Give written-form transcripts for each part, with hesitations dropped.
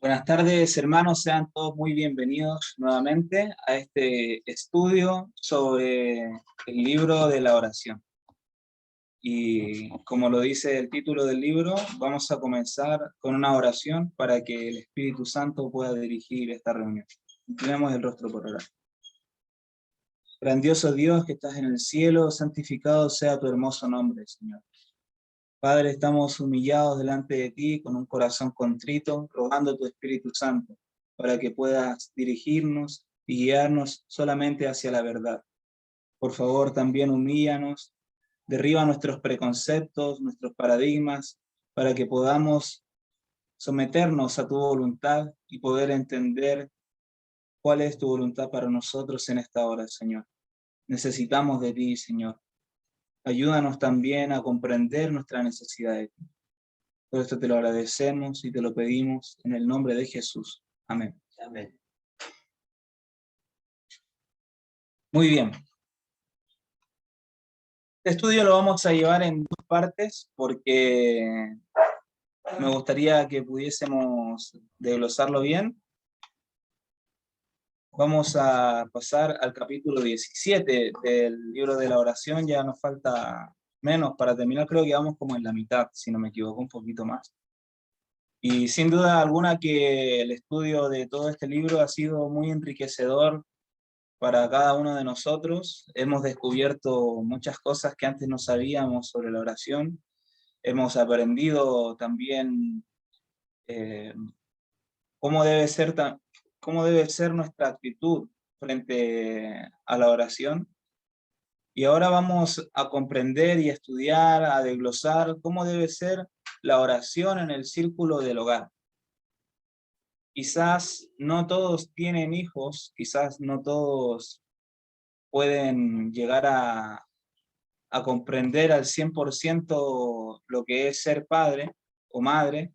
Buenas tardes, hermanos, sean todos muy bienvenidos nuevamente a este estudio sobre el libro de la oración. Y como lo dice el título del libro, vamos a comenzar con una oración para que el Espíritu Santo pueda dirigir esta reunión. Inclinemos el rostro por orar. Grandioso Dios que estás en el cielo, santificado sea tu hermoso nombre, Señor. Padre, estamos humillados delante de ti con un corazón contrito, rogando tu Espíritu Santo, para que puedas dirigirnos y guiarnos solamente hacia la verdad. Por favor, también humíllanos, derriba nuestros preconceptos, nuestros paradigmas, para que podamos someternos a tu voluntad y poder entender cuál es tu voluntad para nosotros en esta hora, Señor. Necesitamos de ti, Señor. Ayúdanos también a comprender nuestra necesidad de ti. Todo esto te lo agradecemos y te lo pedimos en el nombre de Jesús. Amén. Amén. Muy bien. Este estudio lo vamos a llevar en dos partes porque me gustaría que pudiésemos desglosarlo bien. Vamos a pasar al capítulo 17 del libro de la oración. Ya nos falta menos para terminar. Creo que vamos como en la mitad, si no me equivoco, un poquito más. Y sin duda alguna que el estudio de todo este libro ha sido muy enriquecedor para cada uno de nosotros. Hemos descubierto muchas cosas que antes no sabíamos sobre la oración. Hemos aprendido también eh, cómo cómo debe ser nuestra actitud frente a la oración. Y ahora vamos a comprender y a estudiar, a desglosar cómo debe ser la oración en el círculo del hogar. Quizás no todos tienen hijos, quizás no todos pueden llegar a comprender al 100% lo que es ser padre o madre,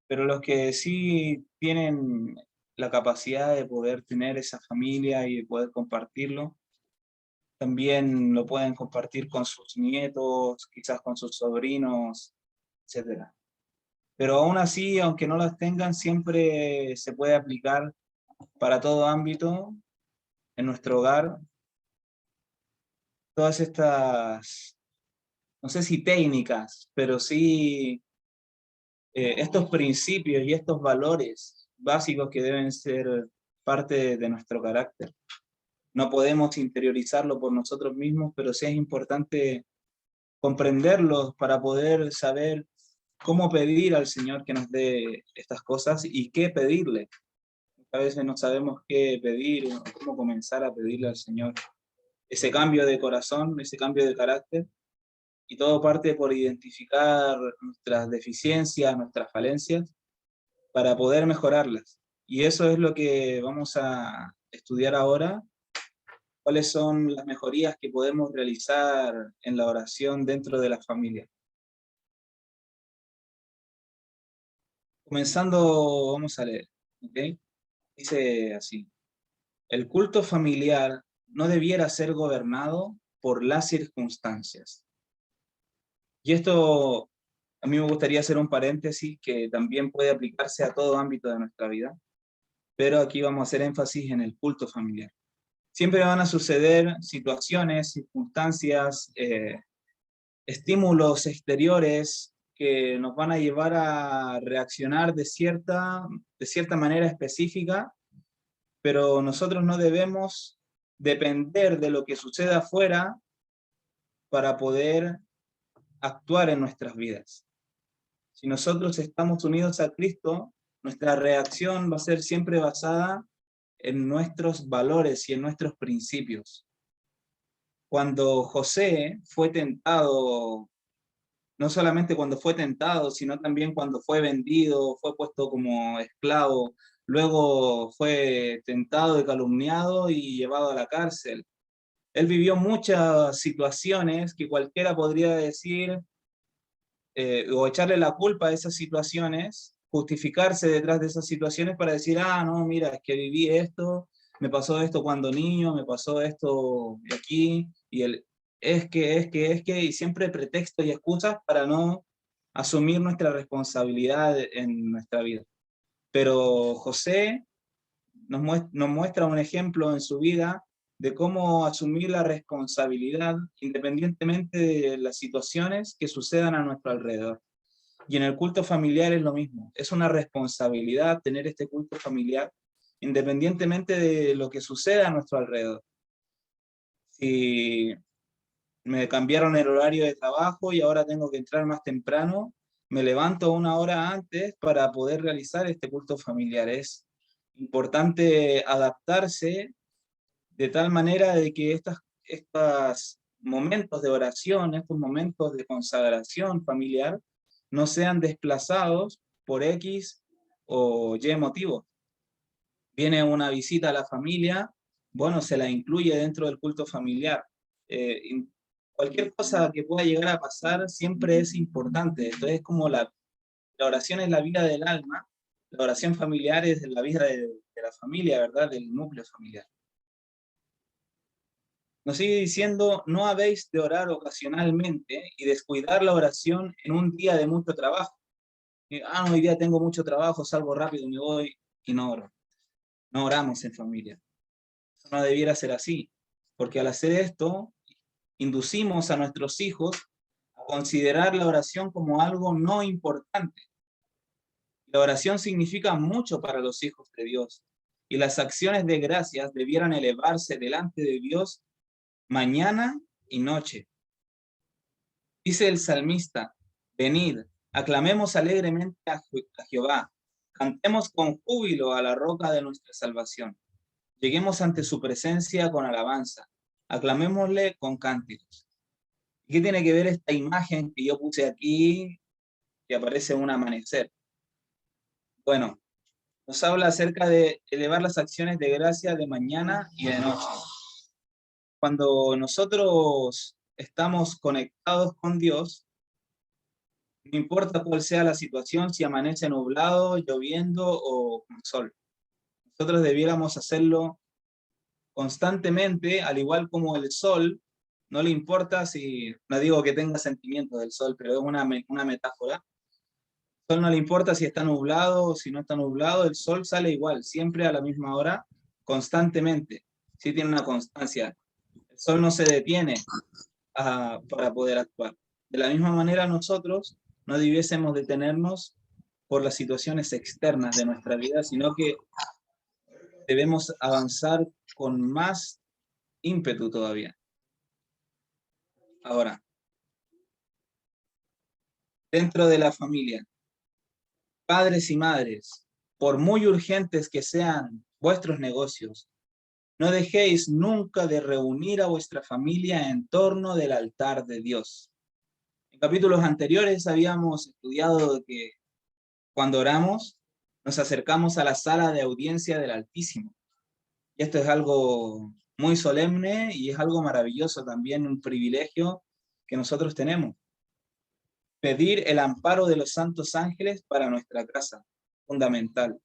pero los que sí tienen la capacidad de poder tener esa familia y de poder compartirlo, también lo pueden compartir con sus nietos, quizás con sus sobrinos, etcétera. Pero aún así, aunque no las tengan, siempre se puede aplicar para todo ámbito en nuestro hogar todas estas, no sé si técnicas, pero sí estos principios y estos valores básicos que deben ser parte de nuestro carácter. No podemos interiorizarlo por nosotros mismos, pero sí es importante comprenderlos para poder saber cómo pedir al Señor que nos dé estas cosas y qué pedirle. A veces no sabemos qué pedir o cómo comenzar a pedirle al Señor ese cambio de corazón, ese cambio de carácter, y todo parte por identificar nuestras deficiencias, nuestras falencias, para poder mejorarlas. Y eso es lo que vamos a estudiar ahora, cuáles son las mejorías que podemos realizar en la oración dentro de la familia. Comenzando, vamos a leer, ¿ok? Dice así: el culto familiar no debiera ser gobernado por las circunstancias. Y esto, a mí me gustaría hacer un paréntesis que también puede aplicarse a todo ámbito de nuestra vida, pero aquí vamos a hacer énfasis en el culto familiar. Siempre van a suceder situaciones, circunstancias, estímulos exteriores que nos van a llevar a reaccionar de cierta manera específica, pero nosotros no debemos depender de lo que suceda afuera para poder actuar en nuestras vidas. Si nosotros estamos unidos a Cristo, nuestra reacción va a ser siempre basada en nuestros valores y en nuestros principios. Cuando José fue tentado, no solamente cuando fue tentado, sino también cuando fue vendido, fue puesto como esclavo, luego fue tentado y calumniado y llevado a la cárcel. Él vivió muchas situaciones que cualquiera podría decir o echarle la culpa a esas situaciones, justificarse detrás de esas situaciones para decir, ah, no, mira, es que viví esto, me pasó esto cuando niño, me pasó esto de aquí, y el y siempre pretextos y excusas para no asumir nuestra responsabilidad en nuestra vida. Pero José nos muestra un ejemplo en su vida de cómo asumir la responsabilidad independientemente de las situaciones que sucedan a nuestro alrededor. Y en el culto familiar es lo mismo, es una responsabilidad tener este culto familiar independientemente de lo que suceda a nuestro alrededor. Si me cambiaron el horario de trabajo y ahora tengo que entrar más temprano, me levanto una hora antes para poder realizar este culto familiar. Es importante adaptarse de tal manera de que estos momentos de oración, estos momentos de consagración familiar, no sean desplazados por X o Y motivos. Viene una visita a la familia, bueno, se la incluye dentro del culto familiar. Eh, Cualquier cosa que pueda llegar a pasar siempre es importante. Entonces es como la oración es la vida del alma, la oración familiar es la vida de la familia, ¿verdad? Del núcleo familiar. Nos sigue diciendo, no habéis de orar ocasionalmente y descuidar la oración en un día de mucho trabajo. No, hoy día tengo mucho trabajo, salgo rápido, me voy y no oro. No oramos en familia. Eso no debiera ser así, porque al hacer esto, inducimos a nuestros hijos a considerar la oración como algo no importante. La oración significa mucho para los hijos de Dios, y las acciones de gracias debieran elevarse delante de Dios mañana y noche. Dice el salmista, venid, aclamemos alegremente a Jehová, cantemos con júbilo a la roca de nuestra salvación. Lleguemos ante su presencia con alabanza, aclamémosle con cánticos. ¿Qué tiene que ver esta imagen que yo puse aquí, que aparece un amanecer? Bueno, nos habla acerca de elevar las acciones de gracia de mañana y de noche. Cuando nosotros estamos conectados con Dios, no importa cuál sea la situación, si amanece nublado, lloviendo o con sol. Nosotros debiéramos hacerlo constantemente, al igual como el sol, no le importa si, no digo que tenga sentimientos del sol, pero es una metáfora. El sol no le importa si está nublado o si no está nublado, el sol sale igual, siempre a la misma hora, constantemente. Sí tiene una constancia. El sol no se detiene para poder actuar. De la misma manera, nosotros no debiésemos detenernos por las situaciones externas de nuestra vida, sino que debemos avanzar con más ímpetu todavía. Ahora, dentro de la familia, padres y madres, por muy urgentes que sean vuestros negocios, no dejéis nunca de reunir a vuestra familia en torno del altar de Dios. En capítulos anteriores habíamos estudiado que cuando oramos nos acercamos a la sala de audiencia del Altísimo. Y esto es algo muy solemne y es algo maravilloso también, un privilegio que nosotros tenemos. Pedir el amparo de los santos ángeles para nuestra casa, fundamental.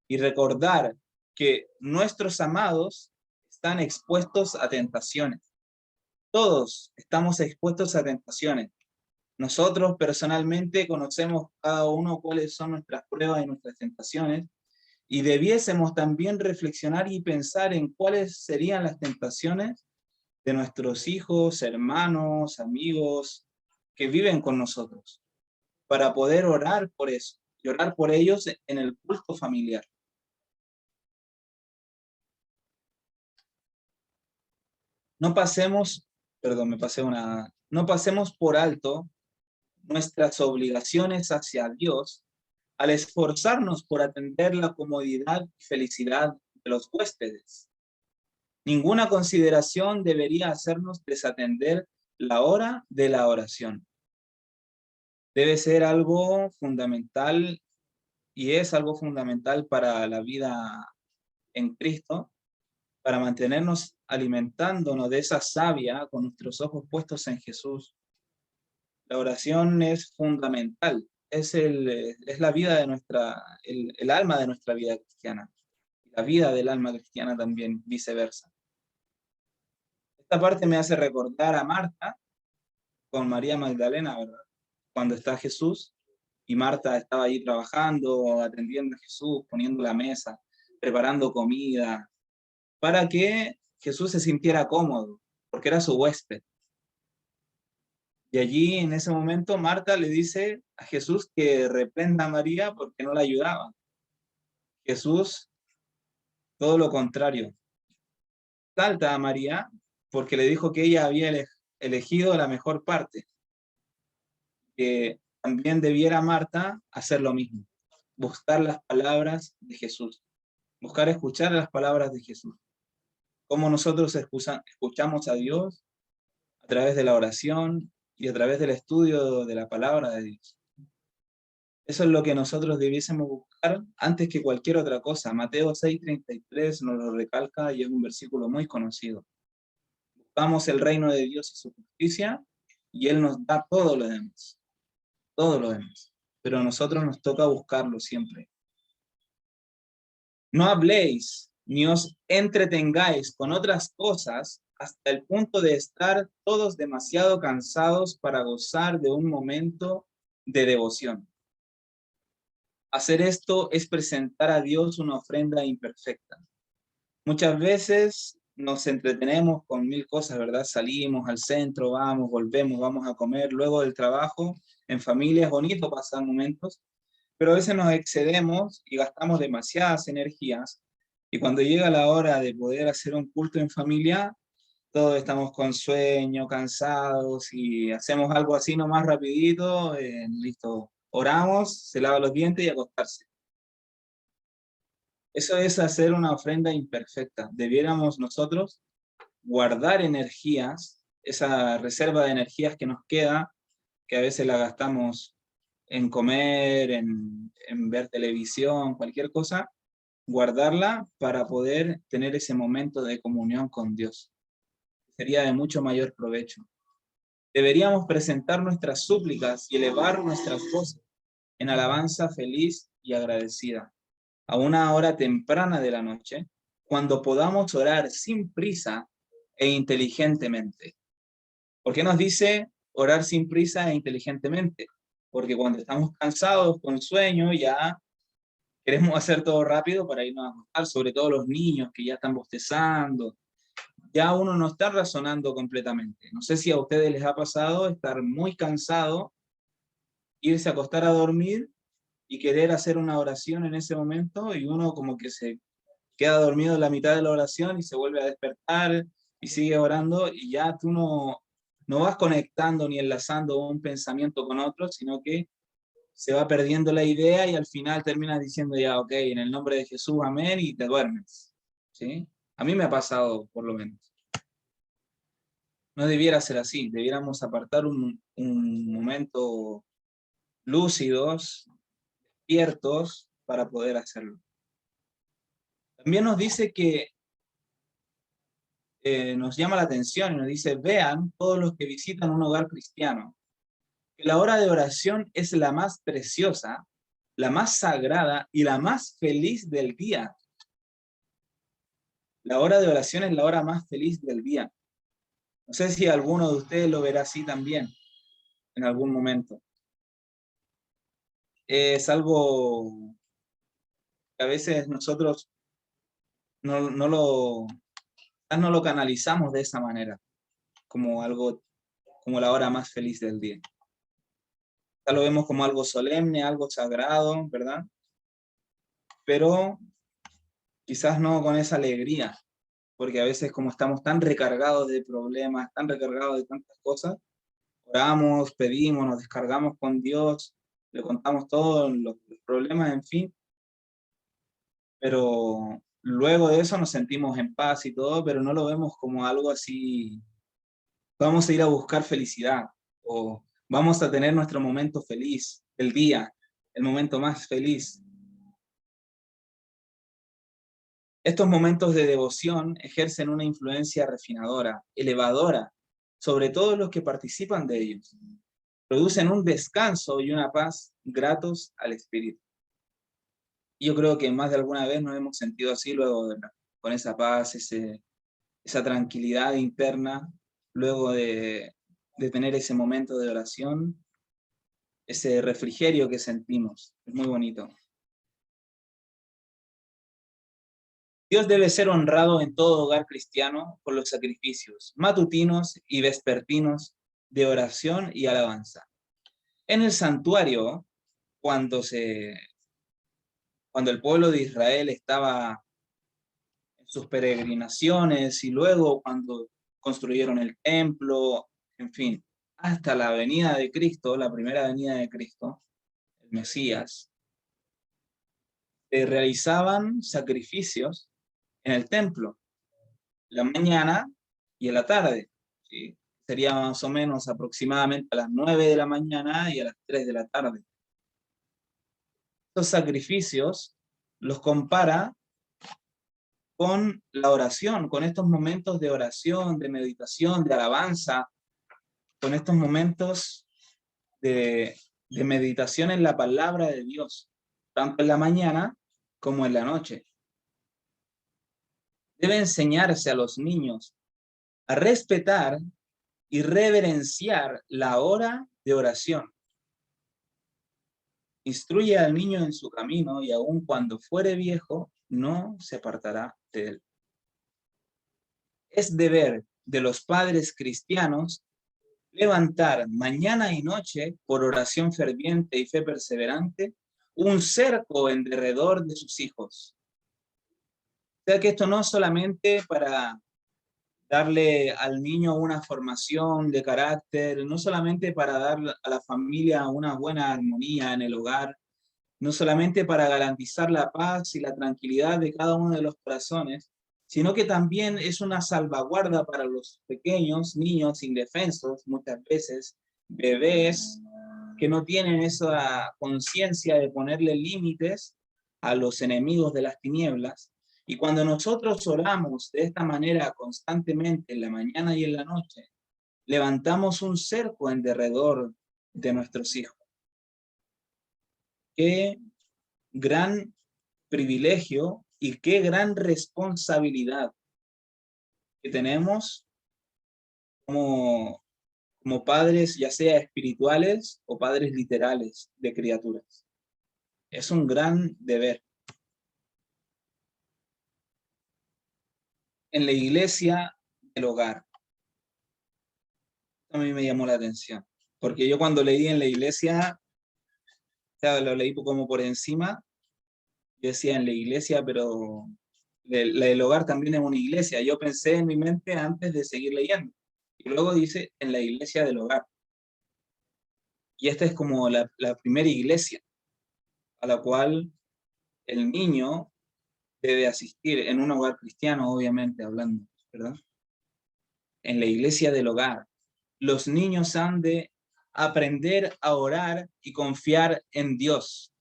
Y recordar que nuestros amados están expuestos a tentaciones. Todos estamos expuestos a tentaciones. Nosotros personalmente conocemos cada uno cuáles son nuestras pruebas y nuestras tentaciones, y debiésemos también reflexionar y pensar en cuáles serían las tentaciones de nuestros hijos, hermanos, amigos que viven con nosotros, para poder orar por eso y orar por ellos en el culto familiar. No pasemos, perdón, no pasemos por alto nuestras obligaciones hacia Dios al esforzarnos por atender la comodidad y felicidad de los huéspedes. Ninguna consideración debería hacernos desatender la hora de la oración. Debe ser algo fundamental y es algo fundamental para la vida en Cristo, para mantenernos alimentándonos de esa savia con nuestros ojos puestos en Jesús. La oración es fundamental, es la vida de el alma de nuestra vida cristiana, la vida del alma cristiana también, viceversa. Esta parte me hace recordar a Marta con María Magdalena, ¿verdad? Cuando está Jesús y Marta estaba ahí trabajando, atendiendo a Jesús, poniendo la mesa, preparando comida, para que Jesús se sintiera cómodo, porque era su huésped. Y allí, en ese momento, Marta le dice a Jesús que reprenda a María porque no la ayudaba. Jesús, todo lo contrario, salta a María porque le dijo que ella había elegido la mejor parte, que también debiera Marta hacer lo mismo, buscar las palabras de Jesús, buscar escuchar las palabras de Jesús. Cómo nosotros escuchamos a Dios a través de la oración y a través del estudio de la palabra de Dios. Eso es lo que nosotros debiésemos buscar antes que cualquier otra cosa. Mateo 6:33 nos lo recalca y es un versículo muy conocido. Buscamos el reino de Dios y su justicia y Él nos da todo lo demás. Todo lo demás. Pero a nosotros nos toca buscarlo siempre. No habléis ni os entretengáis con otras cosas hasta el punto de estar todos demasiado cansados para gozar de un momento de devoción. Hacer esto es presentar a Dios una ofrenda imperfecta. Muchas veces nos entretenemos con mil cosas, ¿verdad? Salimos al centro, vamos, volvemos, vamos a comer, luego del trabajo, en familia es bonito pasar momentos, pero a veces nos excedemos y gastamos demasiadas energías, y cuando llega la hora de poder hacer un culto en familia, todos estamos con sueño, cansados, y hacemos algo así nomás rapidito, listo, oramos, se lava los dientes y acostarse. Eso es hacer una ofrenda imperfecta. Debiéramos nosotros guardar energías, esa reserva de energías que nos queda, que a veces la gastamos en comer, en ver televisión, cualquier cosa, guardarla para poder tener ese momento de comunión con Dios. Sería de mucho mayor provecho. Deberíamos presentar nuestras súplicas y elevar nuestras voces en alabanza feliz y agradecida, a una hora temprana de la noche, cuando podamos orar sin prisa e inteligentemente. ¿Por qué nos dice orar sin prisa e inteligentemente? Porque cuando estamos cansados, con sueño, ya queremos hacer todo rápido para irnos a acostar, sobre todo los niños que ya están bostezando. Ya uno no está razonando completamente. No sé si a ustedes les ha pasado estar muy cansado, irse a acostar a dormir y querer hacer una oración en ese momento, y uno como que se queda dormido en la mitad de la oración y se vuelve a despertar y sigue orando, y ya tú no vas conectando ni enlazando un pensamiento con otro, sino que se va perdiendo la idea y al final terminas diciendo ya, ok, en el nombre de Jesús, amén, y te duermes. ¿Sí? A mí me ha pasado, por lo menos. No debiera ser así, debiéramos apartar un momento lúcidos, despiertos, para poder hacerlo. También nos dice que nos llama la atención y nos dice, vean todos los que visitan un hogar cristiano, que la hora de oración es la más preciosa, la más sagrada y la más feliz del día. La hora de oración es la hora más feliz del día. No sé si alguno de ustedes lo verá así también, en algún momento. Es algo que a veces nosotros no lo canalizamos de esa manera, como algo, como la hora más feliz del día. Ya lo vemos como algo solemne, algo sagrado, ¿verdad? Pero quizás no con esa alegría, porque a veces como estamos tan recargados de problemas, tan recargados de tantas cosas, oramos, pedimos, nos descargamos con Dios, le contamos todos los problemas, en fin, pero luego de eso nos sentimos en paz y todo, pero no lo vemos como algo así, vamos a ir a buscar felicidad, o vamos a tener nuestro momento feliz, el día, el momento más feliz. Estos momentos de devoción ejercen una influencia refinadora, elevadora, sobre todos los que participan de ellos. Producen un descanso y una paz gratos al espíritu. Y yo creo que más de alguna vez nos hemos sentido así luego con esa paz, esa tranquilidad interna, luego de tener ese momento de oración. ese refrigerio que sentimos. Es muy bonito. Dios debe ser honrado en todo hogar cristiano por los sacrificios matutinos y vespertinos de oración y alabanza. En el santuario, cuando el pueblo de Israel estaba en sus peregrinaciones y luego cuando construyeron el templo, en fin, hasta la venida de Cristo, la primera venida de Cristo, el Mesías, se realizaban sacrificios en el templo, la mañana y en la tarde, ¿sí? Sería más o menos aproximadamente a las 9 de la mañana y a las 3 de la tarde. Estos sacrificios los compara con la oración, con estos momentos de oración, de meditación, de alabanza, con estos momentos de meditación en la palabra de Dios, tanto en la mañana como en la noche. Debe enseñarse a los niños a respetar y reverenciar la hora de oración. Instruye al niño en su camino y aun cuando fuere viejo, no se apartará de él. Es deber de los padres cristianos levantar mañana y noche, por oración ferviente y fe perseverante, un cerco en derredor de sus hijos. O sea que esto no es solamente para darle al niño una formación de carácter, no solamente para dar a la familia una buena armonía en el hogar, no solamente para garantizar la paz y la tranquilidad de cada uno de los corazones, sino que también es una salvaguarda para los pequeños, niños indefensos, muchas veces bebés, que no tienen esa conciencia de ponerle límites a los enemigos de las tinieblas. Y cuando nosotros oramos de esta manera constantemente en la mañana y en la noche, levantamos un cerco en derredor de nuestros hijos. Qué gran privilegio y qué gran responsabilidad que tenemos como, como padres, ya sea espirituales o padres literales de criaturas. Es un gran deber. En la iglesia del hogar. A mí me llamó la atención, porque yo cuando leí en la iglesia, o sea, lo leí como por encima, yo decía en la iglesia, pero la del hogar también es una iglesia. Yo pensé en mi mente antes de seguir leyendo. Y luego dice en la iglesia del hogar. Y esta es como la primera iglesia a la cual el niño debe asistir, en un hogar cristiano, obviamente, hablando, ¿verdad? En la iglesia del hogar. Los niños han de aprender a orar y confiar en Dios.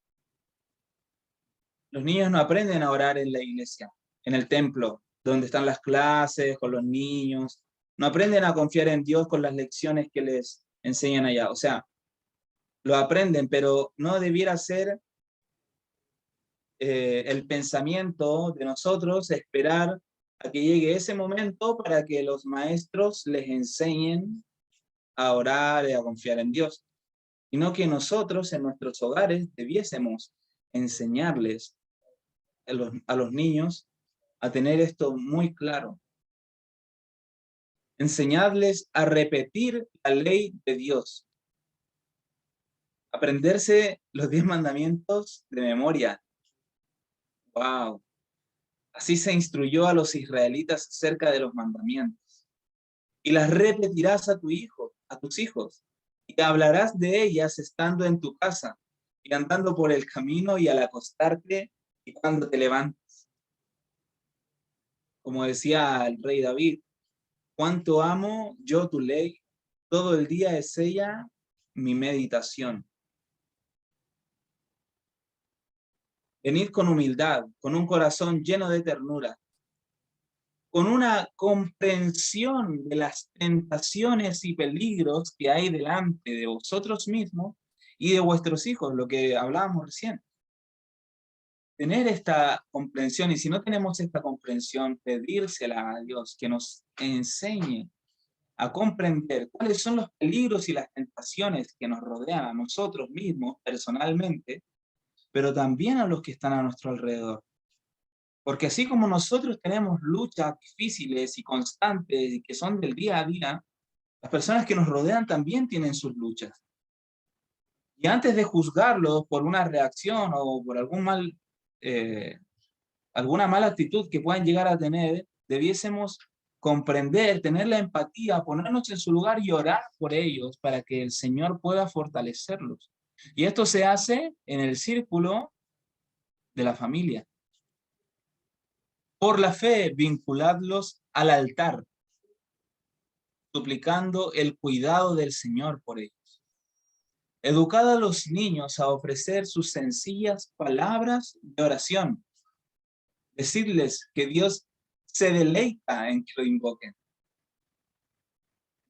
Los niños no aprenden a orar en la iglesia, en el templo, donde están las clases con los niños. No aprenden a confiar en Dios con las lecciones que les enseñan allá. O sea, lo aprenden, pero no debiera ser el pensamiento de nosotros esperar a que llegue ese momento para que los maestros les enseñen a orar y a confiar en Dios, sino que nosotros en nuestros hogares debiésemos enseñarles a los niños a tener esto muy claro. Enseñarles a repetir la ley de Dios. Aprenderse los 10 mandamientos de memoria. ¡Wow! Así se instruyó a los israelitas acerca de los mandamientos. Y las repetirás a tu hijo, a tus hijos, y hablarás de ellas estando en tu casa, y andando por el camino y al acostarte y cuando te levantes. Como decía el rey David, cuánto amo yo tu ley, todo el día es ella mi meditación. Venid con humildad, con un corazón lleno de ternura, con una comprensión de las tentaciones y peligros que hay delante de vosotros mismos y de vuestros hijos, lo que hablábamos recién. Tener esta comprensión, y si no tenemos esta comprensión, pedírsela a Dios, que nos enseñe a comprender cuáles son los peligros y las tentaciones que nos rodean a nosotros mismos personalmente, pero también a los que están a nuestro alrededor. Porque así como nosotros tenemos luchas difíciles y constantes y que son del día a día, las personas que nos rodean también tienen sus luchas. Y antes de juzgarlos por una reacción o por alguna mala actitud que puedan llegar a tener, debiésemos comprender, tener la empatía, ponernos en su lugar y orar por ellos para que el Señor pueda fortalecerlos. Y esto se hace en el círculo de la familia. Por la fe, vinculadlos al altar, suplicando el cuidado del Señor por ellos. Educad a los niños a ofrecer sus sencillas palabras de oración. Decirles que Dios se deleita en que lo invoquen.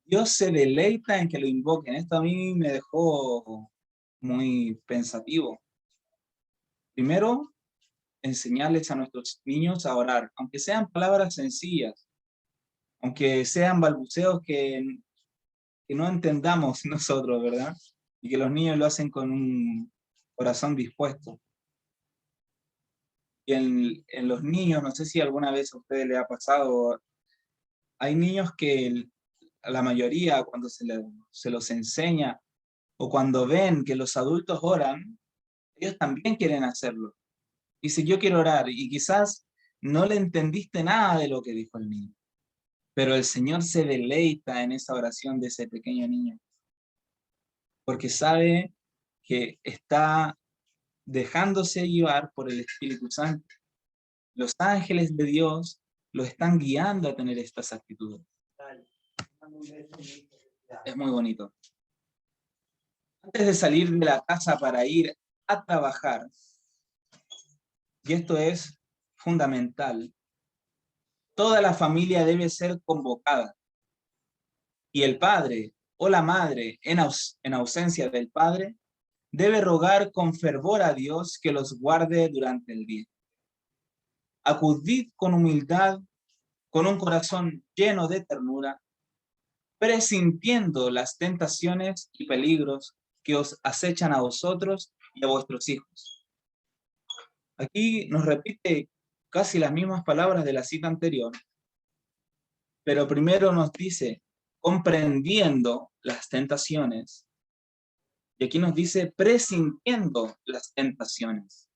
Dios se deleita en que lo invoquen. Esto a mí me dejó muy pensativo. Primero, enseñarles a nuestros niños a orar, aunque sean palabras sencillas, aunque sean balbuceos que no entendamos nosotros, ¿verdad? Y que los niños lo hacen con un corazón dispuesto. Y en los niños, no sé si alguna vez a ustedes les ha pasado, hay niños que a la mayoría cuando se los enseña o cuando ven que los adultos oran, ellos también quieren hacerlo. Dice, yo quiero orar, y quizás no le entendiste nada de lo que dijo el niño, pero el Señor se deleita en esa oración de ese pequeño niño, porque sabe que está dejándose llevar por el Espíritu Santo. Los ángeles de Dios lo están guiando a tener estas actitudes. Es muy bonito. Antes de salir de la casa para ir a trabajar, y esto es fundamental, toda la familia debe ser convocada. Y el padre o la madre, en ausencia del padre, debe rogar con fervor a Dios que los guarde durante el día. Acudid con humildad, con un corazón lleno de ternura, presintiendo las tentaciones y peligros que os acechan a vosotros y a vuestros hijos. Aquí nos repite casi las mismas palabras de la cita anterior, pero primero nos dice, comprendiendo las tentaciones, y aquí nos dice, presintiendo las tentaciones.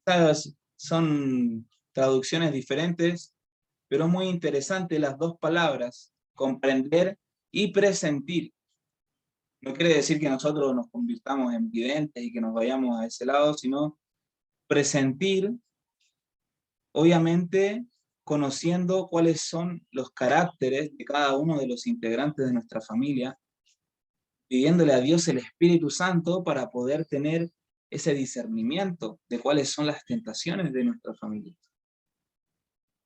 Estas son traducciones diferentes, pero es muy interesante las dos palabras, comprender y presentir. No quiere decir que nosotros nos convirtamos en videntes y que nos vayamos a ese lado, sino presentir, obviamente, conociendo cuáles son los caracteres de cada uno de los integrantes de nuestra familia, pidiéndole a Dios el Espíritu Santo para poder tener ese discernimiento de cuáles son las tentaciones de nuestra familia.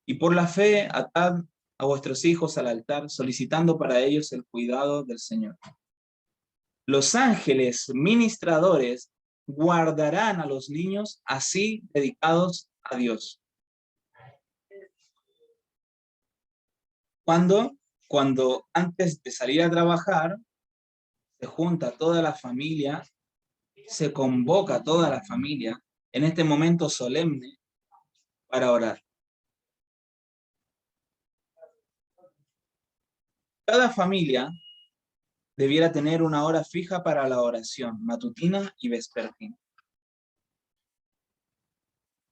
Y por la fe, atad a vuestros hijos al altar, solicitando para ellos el cuidado del Señor. Los ángeles ministradores guardarán a los niños así dedicados a Dios. Cuando antes de salir a trabajar, se junta toda la familia, se convoca toda la familia en este momento solemne para orar. Cada familia debiera tener una hora fija para la oración, matutina y vespertina.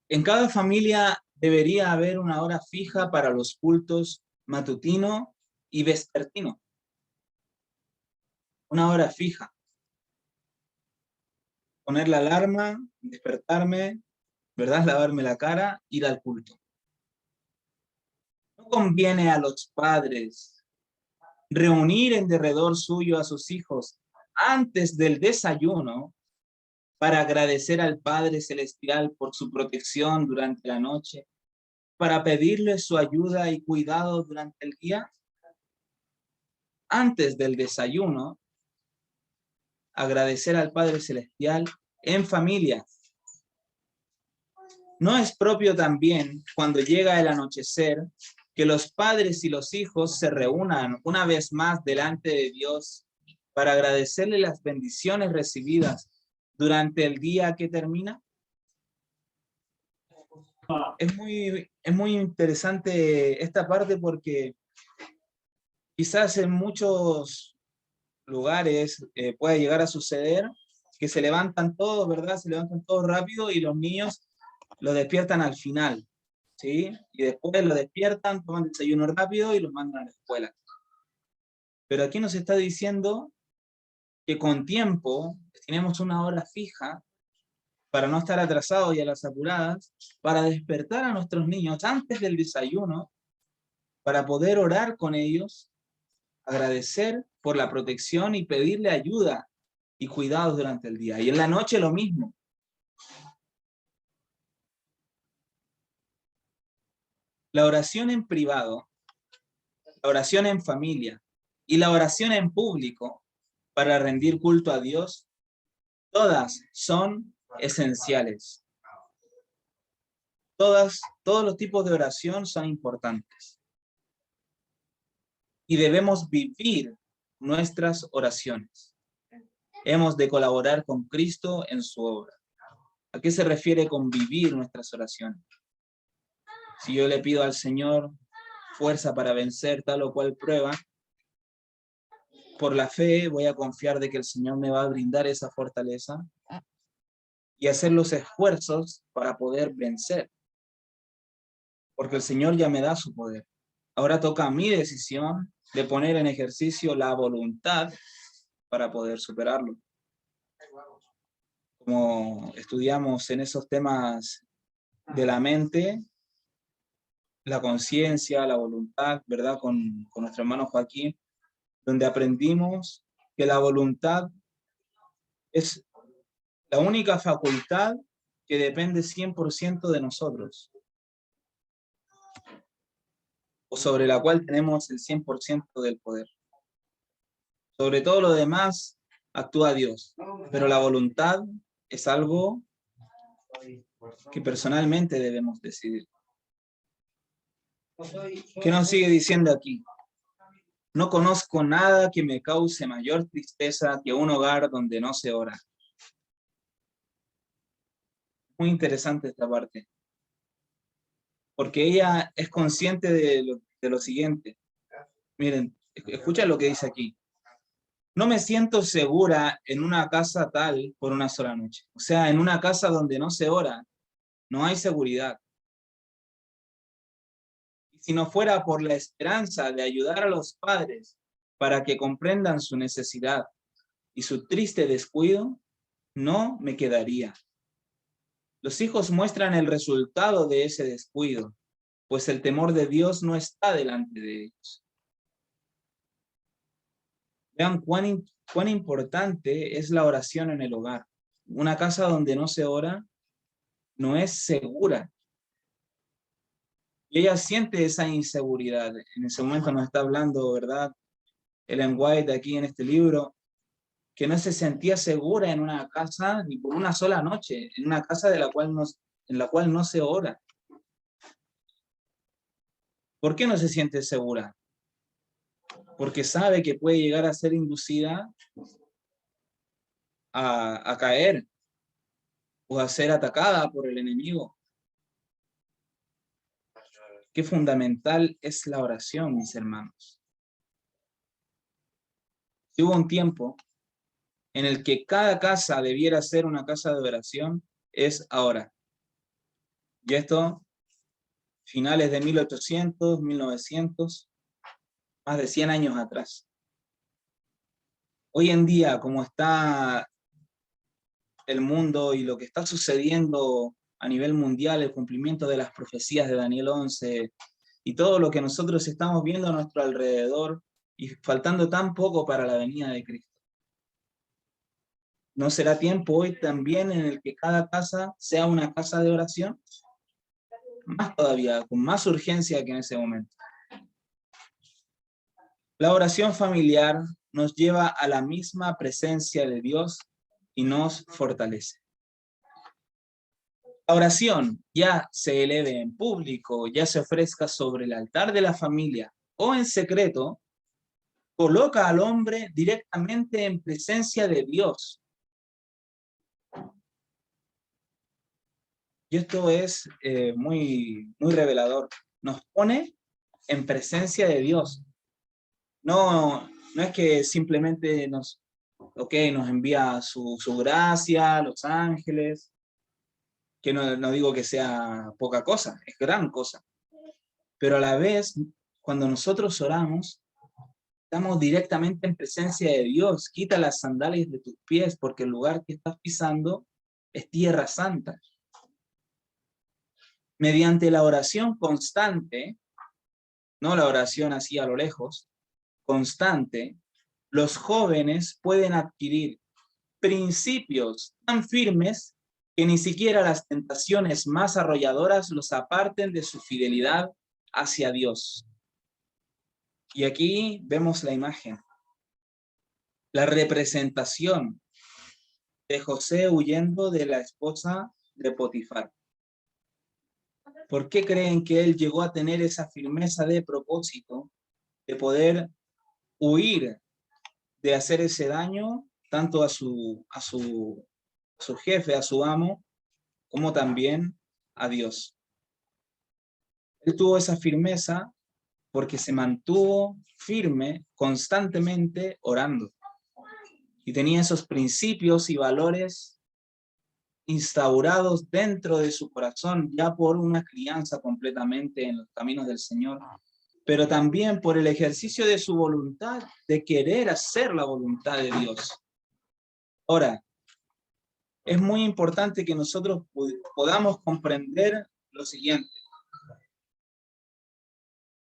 En cada familia debería haber una hora fija para los cultos matutino y vespertino. Una hora fija. Poner la alarma, despertarme, ¿verdad? Lavarme la cara, ir al culto. No conviene a los padres reunir en derredor suyo a sus hijos antes del desayuno para agradecer al Padre Celestial por su protección durante la noche, para pedirle su ayuda y cuidado durante el día. Antes del desayuno, agradecer al Padre Celestial en familia. ¿No es propio también, cuando llega el anochecer, que los padres y los hijos se reúnan una vez más delante de Dios para agradecerle las bendiciones recibidas durante el día que termina? Es muy interesante esta parte porque quizás en muchos lugares puede llegar a suceder que se levantan todos, ¿verdad? Se levantan todos rápido y los niños los despiertan al final, ¿sí? Y después los despiertan, toman desayuno rápido y los mandan a la escuela. Pero aquí nos está diciendo que con tiempo tenemos una hora fija para no estar atrasados y a las apuradas, para despertar a nuestros niños antes del desayuno, para poder orar con ellos, agradecer por la protección y pedirle ayuda y cuidados durante el día. Y en la noche lo mismo. La oración en privado, la oración en familia y la oración en público para rendir culto a Dios, todas son esenciales. Todos los tipos de oración son importantes. Y debemos vivir nuestras oraciones. Hemos de colaborar con Cristo en su obra. ¿A qué se refiere con vivir nuestras oraciones? Si yo le pido al Señor fuerza para vencer tal o cual prueba, por la fe voy a confiar de que el Señor me va a brindar esa fortaleza y hacer los esfuerzos para poder vencer. Porque el Señor ya me da su poder. Ahora toca mi decisión de poner en ejercicio la voluntad para poder superarlo. Como estudiamos en esos temas de la mente, la conciencia, la voluntad, ¿verdad? Con nuestro hermano Joaquín, donde aprendimos que la voluntad es la única facultad que depende 100% de nosotros, o sobre la cual tenemos el 100% del poder. Sobre todo lo demás actúa Dios, pero la voluntad es algo que personalmente debemos decidir. ¿Qué nos sigue diciendo aquí? No conozco nada que me cause mayor tristeza que un hogar donde no se ora. Muy interesante esta parte, porque ella es consciente de lo siguiente. Miren, escucha lo que dice aquí. No me siento segura en una casa tal por una sola noche. O sea, en una casa donde no se ora, no hay seguridad. Y si no fuera por la esperanza de ayudar a los padres para que comprendan su necesidad y su triste descuido, no me quedaría. Los hijos muestran el resultado de ese descuido, pues el temor de Dios no está delante de ellos. Vean cuán importante es la oración en el hogar. Una casa donde no se ora no es segura. Y ella siente esa inseguridad. En ese momento nos está hablando, ¿verdad? Ellen White aquí en este libro, que no se sentía segura en una casa ni por una sola noche, en una casa en la cual no se ora. ¿Por qué no se siente segura? Porque sabe que puede llegar a ser inducida a caer o a ser atacada por el enemigo. Qué fundamental es la oración, mis hermanos. Si hubo un tiempo en el que cada casa debiera ser una casa de oración, es ahora. Y esto, finales de 1800, 1900, más de 100 años atrás. Hoy en día, como está el mundo y lo que está sucediendo a nivel mundial, el cumplimiento de las profecías de Daniel 11 y todo lo que nosotros estamos viendo a nuestro alrededor y faltando tan poco para la venida de Cristo. ¿No será tiempo hoy también en el que cada casa sea una casa de oración? Más todavía, con más urgencia que en ese momento. La oración familiar nos lleva a la misma presencia de Dios y nos fortalece. la oración ya se eleve en público, ya se ofrezca sobre el altar de la familia o en secreto, coloca al hombre directamente en presencia de Dios. Y esto es muy revelador. Nos pone en presencia de Dios. No es que simplemente nos envía su gracia, los ángeles, que no digo que sea poca cosa, es gran cosa. Pero a la vez, cuando nosotros oramos, estamos directamente en presencia de Dios. Quita las sandalias de tus pies, porque el lugar que estás pisando es tierra santa. Mediante la oración constante, no la oración así a lo lejos, constante, los jóvenes pueden adquirir principios tan firmes que ni siquiera las tentaciones más arrolladoras los aparten de su fidelidad hacia Dios. Y aquí vemos la imagen, la representación de José huyendo de la esposa de Potifar. ¿Por qué creen que él llegó a tener esa firmeza de propósito de poder huir de hacer ese daño tanto a su jefe, a su amo, como también a Dios? Él tuvo esa firmeza porque se mantuvo firme constantemente orando. Y tenía esos principios y valores instaurados dentro de su corazón, ya por una crianza completamente en los caminos del Señor, pero también por el ejercicio de su voluntad, de querer hacer la voluntad de Dios. Ahora, es muy importante que nosotros podamos comprender lo siguiente.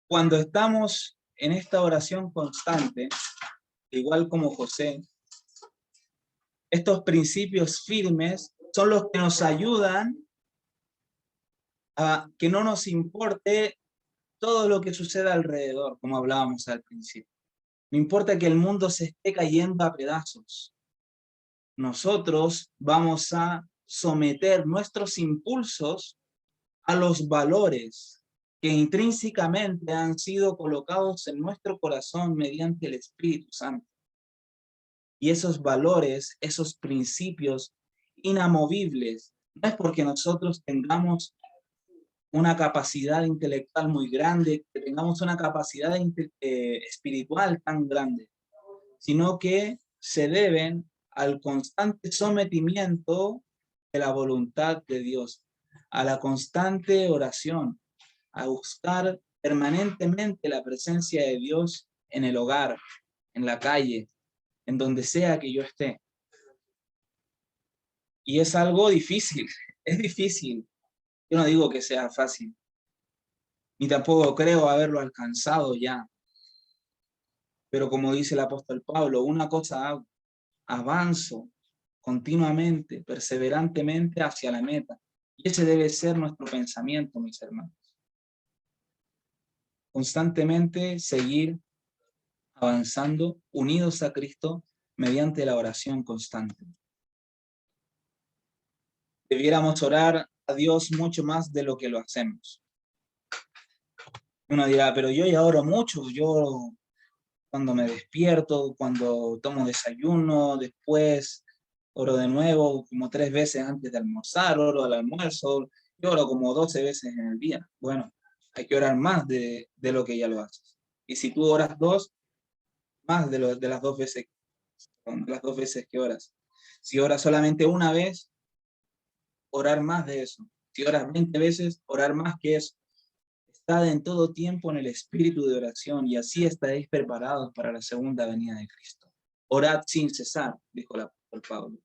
Cuando estamos en esta oración constante, igual como José, estos principios firmes son los que nos ayudan a que no nos importe todo lo que suceda alrededor, como hablábamos al principio. No importa que el mundo se esté cayendo a pedazos. Nosotros vamos a someter nuestros impulsos a los valores que intrínsecamente han sido colocados en nuestro corazón mediante el Espíritu Santo. Y esos valores, esos principios inamovibles, no es porque nosotros tengamos una capacidad intelectual muy grande, que tengamos una capacidad espiritual tan grande, sino que se deben al constante sometimiento de la voluntad de Dios, a la constante oración, a buscar permanentemente la presencia de Dios en el hogar, en la calle, en donde sea que yo esté. Y es algo difícil, es difícil. Yo no digo que sea fácil, ni tampoco creo haberlo alcanzado ya. Pero como dice el apóstol Pablo, una cosa hago, avanzo continuamente, perseverantemente hacia la meta. Y ese debe ser nuestro pensamiento, mis hermanos. Constantemente seguir avanzando, unidos a Cristo, mediante la oración constante. Debiéramos orar a Dios mucho más de lo que lo hacemos. Uno dirá, pero yo ya oro mucho, yo cuando me despierto, cuando tomo desayuno, después oro de nuevo como 3 veces antes de almorzar, oro al almuerzo, yo oro como 12 veces en el día. Bueno, hay que orar más de lo que ya lo haces. Y si tú oras 2, más de las 2 veces, de las 2 veces que oras. Si oras solamente una vez, orar más de eso. Si oras 20 veces, orar más que eso. Estad en todo tiempo en el espíritu de oración y así estaréis preparados para la segunda venida de Cristo. Orad sin cesar, dijo el apóstol Pablo.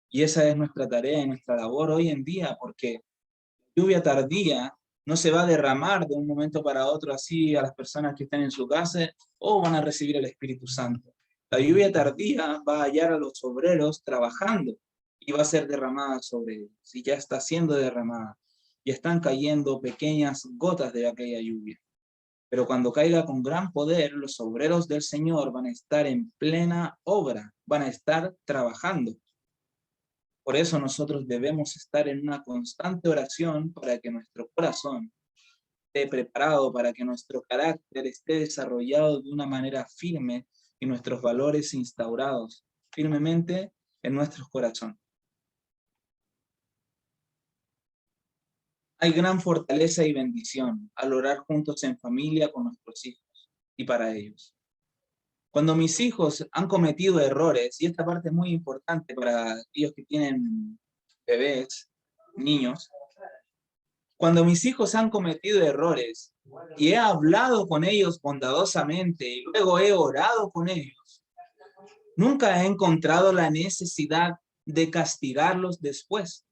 Y esa es nuestra tarea y nuestra labor hoy en día, porque lluvia tardía no se va a derramar de un momento para otro así a las personas que están en su casa o van a recibir el Espíritu Santo. La lluvia tardía va a hallar a los obreros trabajando y va a ser derramada sobre ellos. Y ya está siendo derramada. Y están cayendo pequeñas gotas de aquella lluvia. Pero cuando caiga con gran poder, los obreros del Señor van a estar en plena obra, van a estar trabajando. Por eso nosotros debemos estar en una constante oración para que nuestro corazón esté preparado, para que nuestro carácter esté desarrollado de una manera firme y nuestros valores instaurados firmemente en nuestros corazones. Hay gran fortaleza y bendición al orar juntos en familia con nuestros hijos y para ellos. Cuando mis hijos han cometido errores, y esta parte es muy importante para aquellos que tienen bebés, niños, cuando mis hijos han cometido errores y he hablado con ellos bondadosamente y luego he orado con ellos, nunca he encontrado la necesidad de castigarlos después.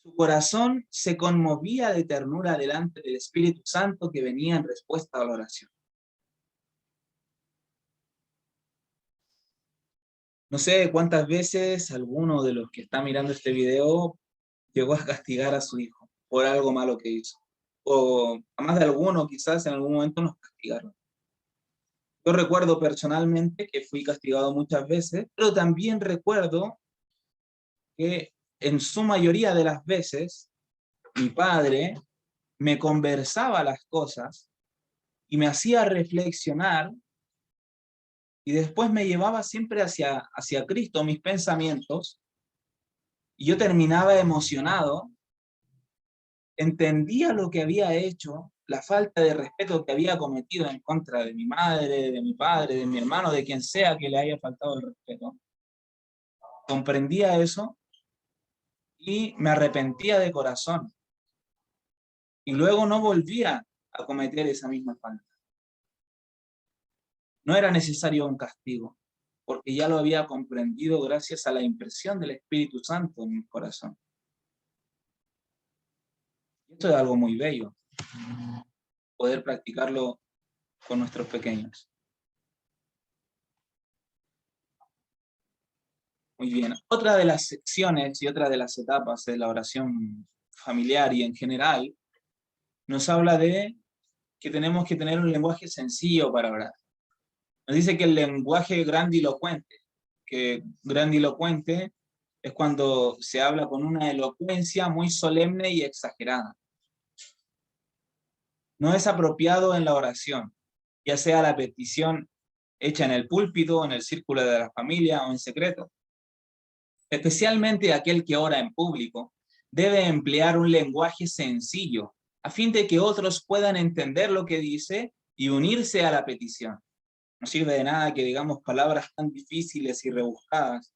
Su corazón se conmovía de ternura delante del Espíritu Santo que venía en respuesta a la oración. No sé cuántas veces alguno de los que está mirando este video llegó a castigar a su hijo por algo malo que hizo. O a más de alguno quizás en algún momento nos castigaron. Yo recuerdo personalmente que fui castigado muchas veces, pero también recuerdo que en su mayoría de las veces mi padre me conversaba las cosas y me hacía reflexionar y después me llevaba siempre hacia Cristo, mis pensamientos, y yo terminaba emocionado, entendía lo que había hecho, la falta de respeto que había cometido en contra de mi madre, de mi padre, de mi hermano, de quien sea que le haya faltado el respeto. Comprendía eso y me arrepentía de corazón. Y luego no volvía a cometer esa misma falta. No era necesario un castigo, porque ya lo había comprendido gracias a la impresión del Espíritu Santo en mi corazón. Esto es algo muy bello, poder practicarlo con nuestros pequeños. Muy bien. Otra de las secciones y otra de las etapas de la oración familiar y en general nos habla de que tenemos que tener un lenguaje sencillo para orar. Nos dice que el lenguaje grandilocuente, que grandilocuente es cuando se habla con una elocuencia muy solemne y exagerada. No es apropiado en la oración, ya sea la petición hecha en el púlpito, en el círculo de la familia o en secreto. Especialmente aquel que ora en público, debe emplear un lenguaje sencillo, a fin de que otros puedan entender lo que dice y unirse a la petición. No sirve de nada que digamos palabras tan difíciles y rebuscadas,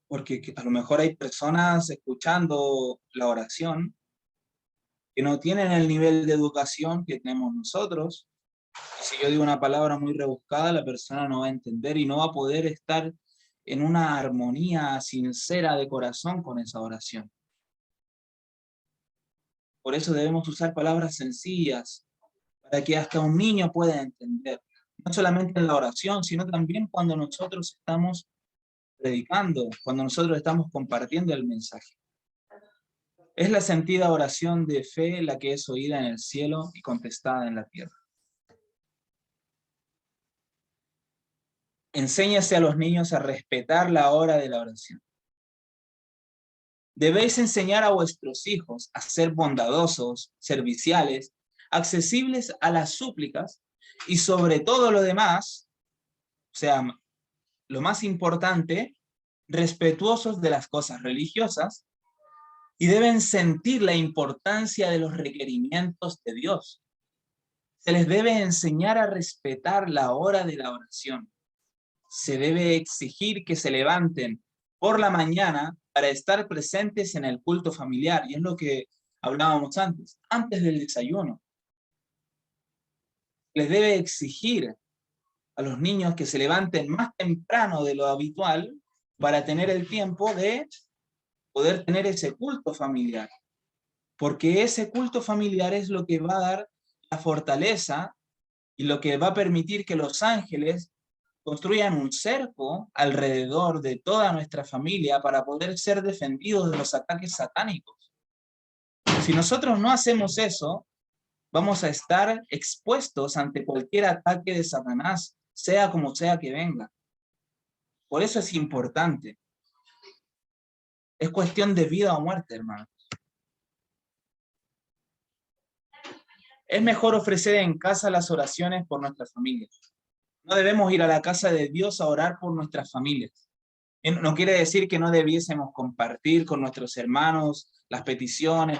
porque a lo mejor hay personas escuchando la oración que no tienen el nivel de educación que tenemos nosotros. Y si yo digo una palabra muy rebuscada, la persona no va a entender y no va a poder estar en una armonía sincera de corazón con esa oración. Por eso debemos usar palabras sencillas, para que hasta un niño pueda entender. No solamente en la oración, sino también cuando nosotros estamos predicando, cuando nosotros estamos compartiendo el mensaje. Es la sentida oración de fe la que es oída en el cielo y contestada en la tierra. Enséñase a los niños a respetar la hora de la oración. Debéis enseñar a vuestros hijos a ser bondadosos, serviciales, accesibles a las súplicas y sobre todo lo demás, o sea, lo más importante, respetuosos de las cosas religiosas y deben sentir la importancia de los requerimientos de Dios. Se les debe enseñar a respetar la hora de la oración. Se debe exigir que se levanten por la mañana para estar presentes en el culto familiar, y es lo que hablábamos antes del desayuno. Les debe exigir a los niños que se levanten más temprano de lo habitual para tener el tiempo de poder tener ese culto familiar. Porque ese culto familiar es lo que va a dar la fortaleza y lo que va a permitir que los ángeles construyan un cerco alrededor de toda nuestra familia para poder ser defendidos de los ataques satánicos. Si nosotros no hacemos eso, vamos a estar expuestos ante cualquier ataque de Satanás, sea como sea que venga. Por eso es importante. Es cuestión de vida o muerte, hermano. Es mejor ofrecer en casa las oraciones por nuestras familias. No debemos ir a la casa de Dios a orar por nuestras familias. No quiere decir que no debiésemos compartir con nuestros hermanos las peticiones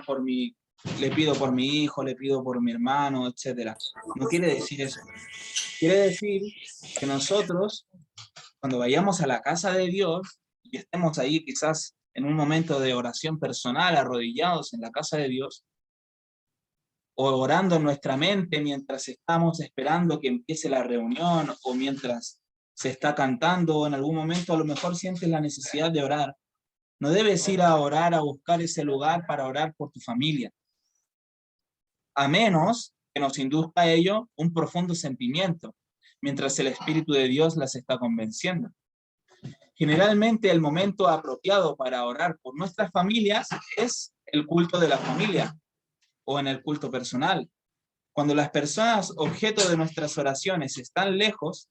le pido por mi hijo, le pido por mi hermano, etc. No quiere decir eso. Quiere decir que nosotros, cuando vayamos a la casa de Dios y estemos ahí quizás en un momento de oración personal, arrodillados en la casa de Dios, o orando en nuestra mente mientras estamos esperando que empiece la reunión, o mientras se está cantando, o en algún momento a lo mejor sientes la necesidad de orar. No debes ir a orar, a buscar ese lugar para orar por tu familia, a menos que nos induzca a ello un profundo sentimiento, mientras el Espíritu de Dios las está convenciendo. Generalmente el momento apropiado para orar por nuestras familias es el culto de la familia, o en el culto personal. Cuando las personas objeto de nuestras oraciones están lejos,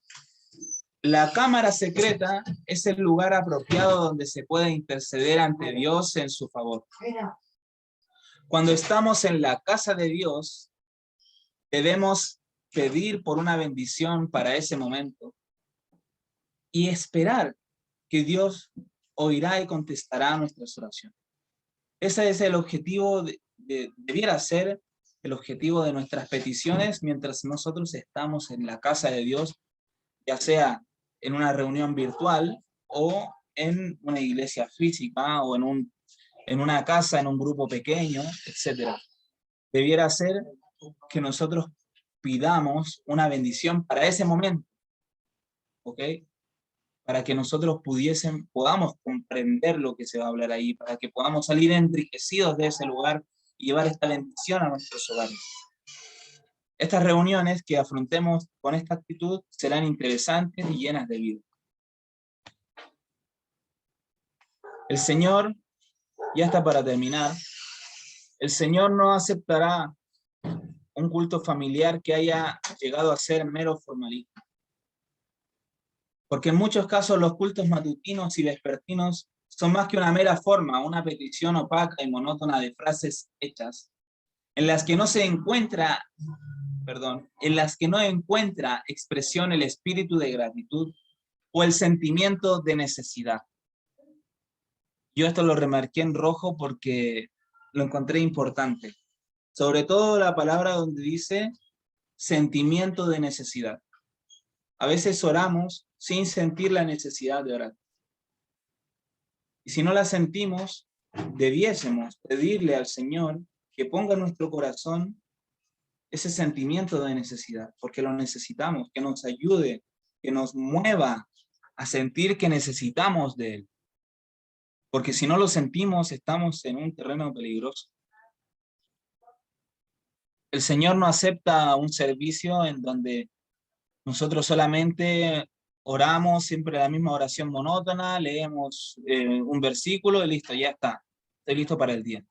la cámara secreta es el lugar apropiado donde se puede interceder ante Dios en su favor. Cuando estamos en la casa de Dios, debemos pedir por una bendición para ese momento y esperar que Dios oirá y contestará nuestras oraciones. Ese es el objetivo, debiera ser el objetivo de nuestras peticiones mientras nosotros estamos en la casa de Dios, ya sea en una reunión virtual o en una iglesia física o en una casa, en un grupo pequeño, etc. Debiera ser que nosotros pidamos una bendición para ese momento, ¿ok? Para que nosotros podamos comprender lo que se va a hablar ahí, para que podamos salir enriquecidos de ese lugar y llevar esta bendición a nuestros hogares. Estas reuniones que afrontemos con esta actitud serán interesantes y llenas de vida. El Señor, ya está para terminar, el Señor no aceptará un culto familiar que haya llegado a ser mero formalismo. Porque en muchos casos los cultos matutinos y vespertinos son más que una mera forma, una petición opaca y monótona de frases hechas, en las que no encuentra expresión el espíritu de gratitud o el sentimiento de necesidad. Yo esto lo remarqué en rojo porque lo encontré importante. Sobre todo la palabra donde dice sentimiento de necesidad. A veces oramos sin sentir la necesidad de orar. Y si no la sentimos, debiésemos pedirle al Señor que ponga en nuestro corazón ese sentimiento de necesidad, porque lo necesitamos, que nos ayude, que nos mueva a sentir que necesitamos de Él. Porque si no lo sentimos, estamos en un terreno peligroso. El Señor no acepta un servicio en donde nosotros solamente oramos siempre la misma oración monótona, leemos un versículo y listo, ya está. Estoy listo para el día.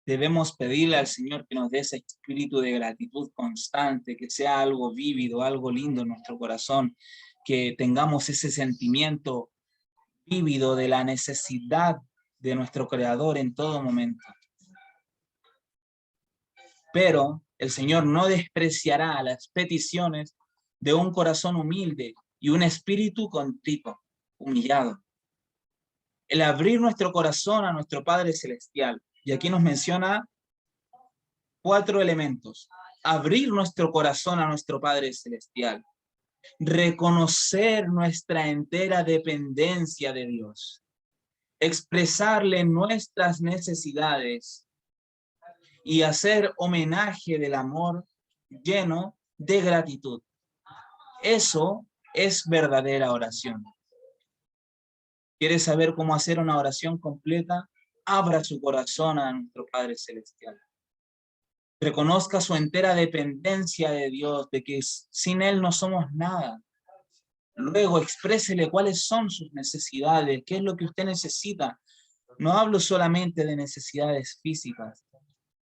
Debemos pedirle al Señor que nos dé ese espíritu de gratitud constante, que sea algo vívido, algo lindo en nuestro corazón, que tengamos ese sentimiento vívido de la necesidad de nuestro Creador en todo momento. Pero el Señor no despreciará las peticiones de un corazón humilde y un espíritu contrito, humillado. El abrir nuestro corazón a nuestro Padre Celestial, y aquí nos menciona 4 elementos. Abrir nuestro corazón a nuestro Padre Celestial. Reconocer nuestra entera dependencia de Dios. Expresarle nuestras necesidades y hacer homenaje del amor lleno de gratitud. Eso es verdadera oración. ¿Quieres saber cómo hacer una oración completa? Abra su corazón a nuestro Padre Celestial. Reconozca su entera dependencia de Dios, de que sin Él no somos nada. Luego exprésele cuáles son sus necesidades, qué es lo que usted necesita. No hablo solamente de necesidades físicas.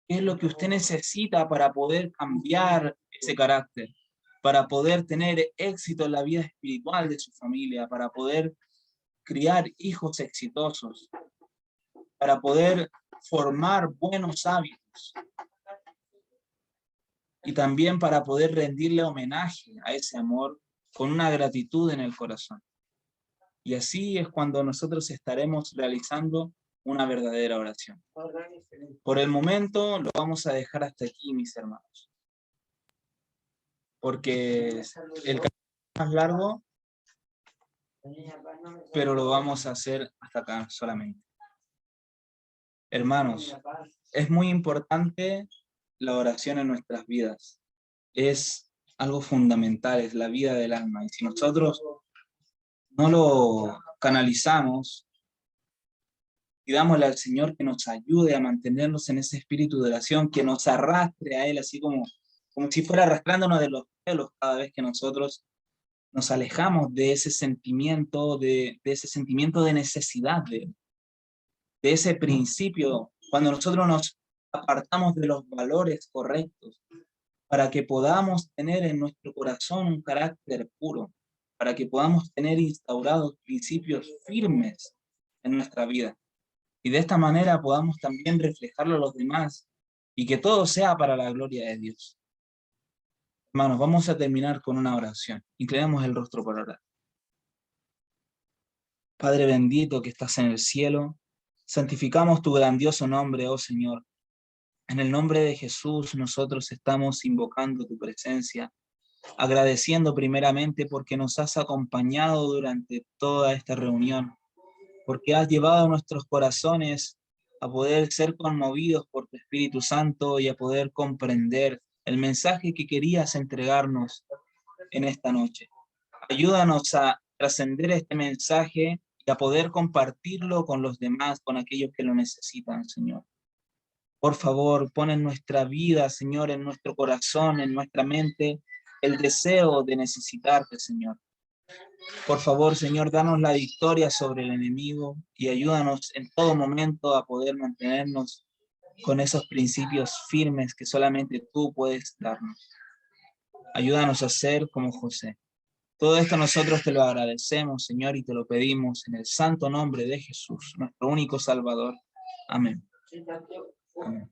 ¿Qué es lo que usted necesita para poder cambiar ese carácter? Para poder tener éxito en la vida espiritual de su familia, para poder criar hijos exitosos, para poder formar buenos hábitos y también para poder rendirle homenaje a ese amor con una gratitud en el corazón. Y así es cuando nosotros estaremos realizando una verdadera oración. Por el momento lo vamos a dejar hasta aquí, mis hermanos, porque el camino es más largo, pero lo vamos a hacer hasta acá solamente. Hermanos, es muy importante la oración en nuestras vidas. Es algo fundamental, es la vida del alma. Y si nosotros no lo canalizamos, pidámosle al Señor que nos ayude a mantenernos en ese espíritu de oración, que nos arrastre a Él, así como si fuera arrastrándonos de los pelos cada vez que nosotros nos alejamos de ese sentimiento, de ese sentimiento de necesidad de ese principio, cuando nosotros nos apartamos de los valores correctos, para que podamos tener en nuestro corazón un carácter puro, para que podamos tener instaurados principios firmes en nuestra vida. Y de esta manera podamos también reflejarlo a los demás y que todo sea para la gloria de Dios. Hermanos, vamos a terminar con una oración. Inclinemos el rostro para orar. Padre bendito que estás en el cielo, santificamos tu grandioso nombre, oh Señor. En el nombre de Jesús nosotros estamos invocando tu presencia, agradeciendo primeramente porque nos has acompañado durante toda esta reunión, porque has llevado a nuestros corazones a poder ser conmovidos por tu Espíritu Santo y a poder comprender el mensaje que querías entregarnos en esta noche. Ayúdanos a trascender este mensaje y a poder compartirlo con los demás, con aquellos que lo necesitan, Señor. Por favor, pon en nuestra vida, Señor, en nuestro corazón, en nuestra mente, el deseo de necesitarte, Señor. Por favor, Señor, danos la victoria sobre el enemigo y ayúdanos en todo momento a poder mantenernos con esos principios firmes que solamente tú puedes darnos. Ayúdanos a ser como José. Todo esto nosotros te lo agradecemos, Señor, y te lo pedimos en el santo nombre de Jesús, nuestro único Salvador. Amén. Amén.